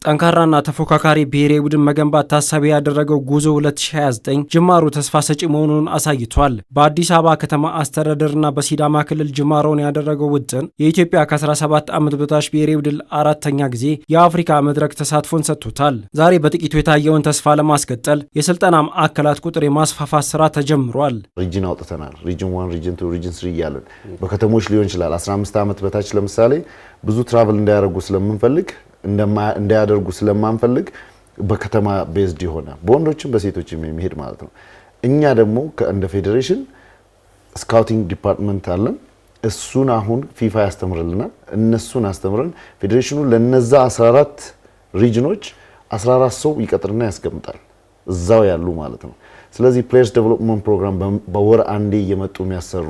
ጠንካራና ተፎካካሪ ብሔራዊ ቡድን መገንባት ታሳቢ ያደረገው ጉዞ 2029 ጅማሩ ተስፋ ሰጪ መሆኑን አሳይቷል። በአዲስ አበባ ከተማ አስተዳደርና በሲዳማ ክልል ጅማሮውን ያደረገው ውጥን የኢትዮጵያ ከ17 ዓመት በታች ብሔራዊ ቡድን አራተኛ ጊዜ የአፍሪካ መድረክ ተሳትፎን ሰጥቶታል። ዛሬ በጥቂቱ የታየውን ተስፋ ለማስቀጠል የስልጠና ማዕከላት ቁጥር የማስፋፋት ስራ ተጀምሯል። ሪጅን አውጥተናል። ሪጅን 1፣ ሪጅን 2፣ ሪጅን 3 እያለን በከተሞች ሊሆን ይችላል። 15 ዓመት በታች ለምሳሌ ብዙ ትራቨል እንዳያደርጉ ስለምንፈልግ እንዳያደርጉ ስለማንፈልግ በከተማ ቤዝድ የሆነ በወንዶችም በሴቶችም የሚሄድ ማለት ነው። እኛ ደግሞ እንደ ፌዴሬሽን ስካውቲንግ ዲፓርትመንት አለን። እሱን አሁን ፊፋ ያስተምርልናል። እነሱን አስተምረን ፌዴሬሽኑ ለነዛ 14 ሪጅኖች 14 ሰው ይቀጥርና ያስቀምጣል እዛው ያሉ ማለት ነው። ስለዚህ ፕሌየርስ ዴቨሎፕመንት ፕሮግራም በወር አንዴ እየመጡ የሚያሰሩ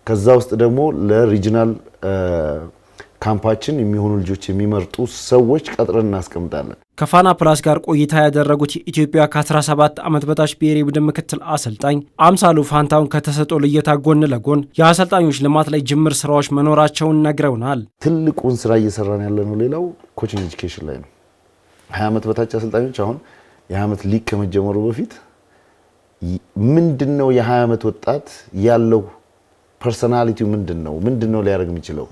ከዛ ውስጥ ደግሞ ለሪጅናል ካምፓችን የሚሆኑ ልጆች የሚመርጡ ሰዎች ቀጥረን እናስቀምጣለን። ከፋና ፕላስ ጋር ቆይታ ያደረጉት ኢትዮጵያ ከ17 ዓመት በታች ብሔራዊ ቡድን ምክትል አሰልጣኝ አምሳሉ ፋንታውን ከተሰጠው ልየታ ጎን ለጎን የአሰልጣኞች ልማት ላይ ጅምር ስራዎች መኖራቸውን ነግረውናል። ትልቁን ስራ እየሰራን ያለነው ሌላው ኮቺንግ ኤጁኬሽን ላይ ነው። 20 ዓመት በታች አሰልጣኞች አሁን የ20 ዓመት ሊግ ከመጀመሩ በፊት ምንድነው የ20 ዓመት ወጣት ያለው ፐርሰናሊቲው ምንድነው ሊያደርግ የሚችለው?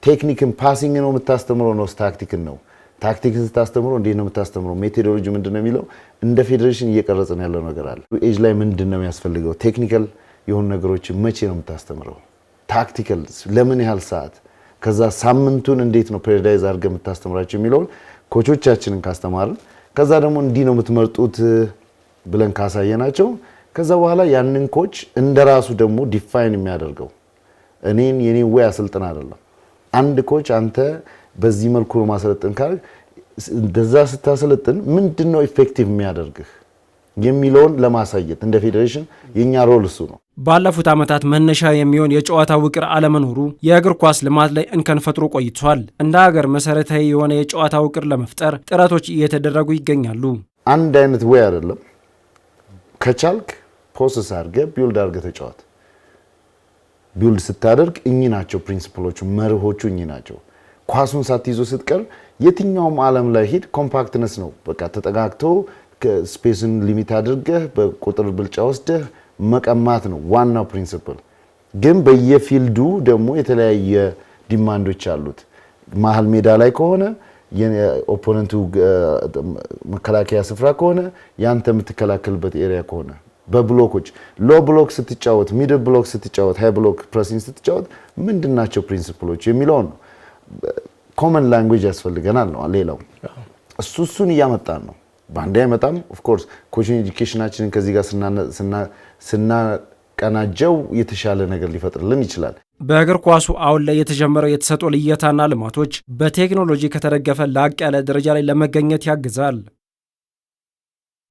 ቴክኒክን ፓሲንግ ነው የምታስተምረው ነው ታክቲክን ነው ታክቲክን ስታስተምረው እንዴት ነው የምታስተምረው? ሜቶዶሎጂ ምንድነው የሚለው እንደ ፌዴሬሽን እየቀረጽን ያለው ነገር አለ። ኤጅ ላይ ምንድነው የሚያስፈልገው? ቴክኒካል የሆኑ ነገሮች መቼ ነው የምታስተምረው? ታክቲካል ለምን ያህል ሰዓት? ከዛ ሳምንቱን እንዴት ነው ፔሪዳይዝ አድርገህ የምታስተምራቸው የሚለውን ኮቾቻችንን ካስተማርን ከዛ ደግሞ እንዲህ ነው የምትመርጡት ብለን ካሳየናቸው ከዛ በኋላ ያንን ኮች እንደራሱ ደግሞ ዲፋይን የሚያደርገው የኔ ወይ አሰልጥና አይደለም። አንድ ኮች አንተ በዚህ መልኩ ነው ማሰለጥን ካለ እንደዛ ስታሰለጥን ምንድነው ኢፌክቲቭ የሚያደርግህ የሚለውን ለማሳየት እንደ ፌዴሬሽን የኛ ሮል እሱ ነው። ባለፉት ዓመታት መነሻ የሚሆን የጨዋታ ውቅር አለመኖሩ የእግር ኳስ ልማት ላይ እንከን ፈጥሮ ቆይቷል። እንደ ሀገር መሰረታዊ የሆነ የጨዋታ ውቅር ለመፍጠር ጥረቶች እየተደረጉ ይገኛሉ። አንድ አይነት ወይ አይደለም። ከቻልክ ፕሮሰስ አድርገህ ቢልድ አድርገህ ተጫወት። ቢልድ ስታደርግ እኚህ ናቸው ፕሪንሲፕሎቹ፣ መርሆቹ እኚህ ናቸው። ኳሱን ሳትይዞ ስትቀር የትኛውም ዓለም ላይ ሂድ ኮምፓክትነስ ነው። በቃ ተጠጋግቶ ስፔስን ሊሚት አድርገህ በቁጥር ብልጫ ወስደህ መቀማት ነው ዋናው ፕሪንሲፕል። ግን በየፊልዱ ደግሞ የተለያየ ዲማንዶች አሉት። መሀል ሜዳ ላይ ከሆነ የኦፖነንቱ መከላከያ ስፍራ ከሆነ ያንተ የምትከላከልበት ኤሪያ ከሆነ በብሎኮች ሎ ብሎክ ስትጫወት፣ ሚድል ብሎክ ስትጫወት፣ ሃይ ብሎክ ፕሬሲንግ ስትጫወት ምንድናቸው ፕሪንሲፕሎች የሚለውን ኮመን ላንጉዌጅ ያስፈልገናል ነው። ሌላው እሱን እያመጣን ነው። ባንዴ አይመጣም። ኦፍ ኮርስ ኮቺንግ ኤጁኬሽናችንን ከዚህ ጋር ስናቀናጀው የተሻለ ነገር ሊፈጥርልን ይችላል። በእግር ኳሱ አሁን ላይ የተጀመረው የተሰጥኦ ልየታና ልማቶች በቴክኖሎጂ ከተደገፈ ላቅ ያለ ደረጃ ላይ ለመገኘት ያግዛል።